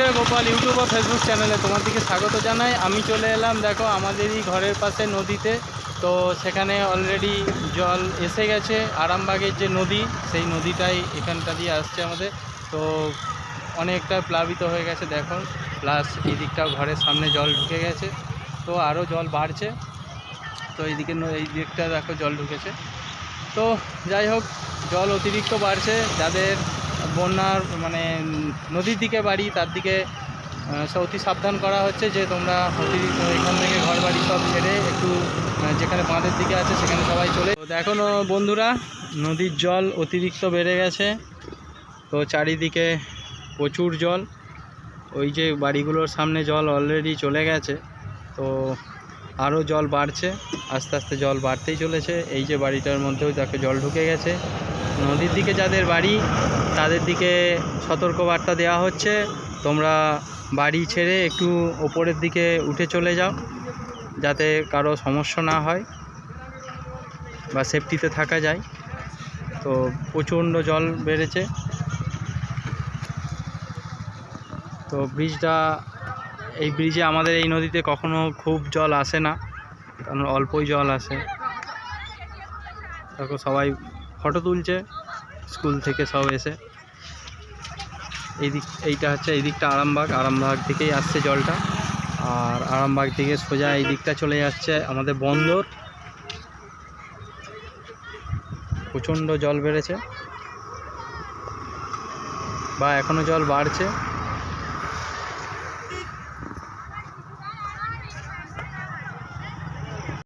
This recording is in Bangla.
বন্ধুরা, গোপাল ইউটিউব ও ফেসবুক চ্যানেলে তোমাদেরকে স্বাগত জানাই। আমি চলে এলাম, দেখো আমাদেরই ঘরের পাশে নদীতে। তো সেখানে অলরেডি জল এসে গেছে। আরামবাগের যে নদী, সেই নদীটাই এখানটা দিয়ে আসছে আমাদের। তো অনেকটা প্লাবিত হয়ে গেছে দেখো, প্লাস এই দিকটাও ঘরের সামনে জল ঢুকে গেছে। তো আরও জল বাড়ছে। তো এইদিকে এই দিকটা দেখো জল ঢুকেছে। তো যাই হোক, জল অতিরিক্ত বাড়ছে। যাদের বন্যার মানে নদীর দিকে বাড়ি, তার দিকে অতি সাবধান করা হচ্ছে যে তোমরা অতিরিক্ত এখান থেকে ঘর বাড়ি সব ছেড়ে একটু যেখানে বাঁধের দিকে আছে সেখানে সবাই চলে। তো দেখো বন্ধুরা, নদীর জল অতিরিক্ত বেড়ে গেছে। তো চারিদিকে প্রচুর জল। ওই যে বাড়িগুলোর সামনে জল অলরেডি চলে গেছে। তো আরও জল বাড়ছে, আস্তে আস্তে জল বাড়তেই চলেছে। এই যে বাড়িটার মধ্যেও দেখো জল ঢুকে গেছে। নদীর দিকে যাদের বাড়ি, তাদের দিকে সতর্কবার্তা দেওয়া হচ্ছে, তোমরা বাড়ি ছেড়ে একটু ওপরের দিকে উঠে চলে যাও, যাতে কারো সমস্যা না হয় বা সেফটিতে থাকা যায়। তো প্রচণ্ড জল বেড়েছে। তো এই ব্রিজে আমাদের এই নদীতে কখনো খুব জল আসে না, কারণ অল্পই জল আসে। দেখো সবাই ফটো তুলছে স্কুল থেকে সব এসে। এইটা হচ্ছে এই দিকটা আরামবাগ থেকেই আসছে জলটা। আর আরামবাগ থেকে সোজা এই দিকটা চলে যাচ্ছে আমাদের বন্দর। প্রচণ্ড জল বেড়েছে বা এখনও জল বাড়ছে।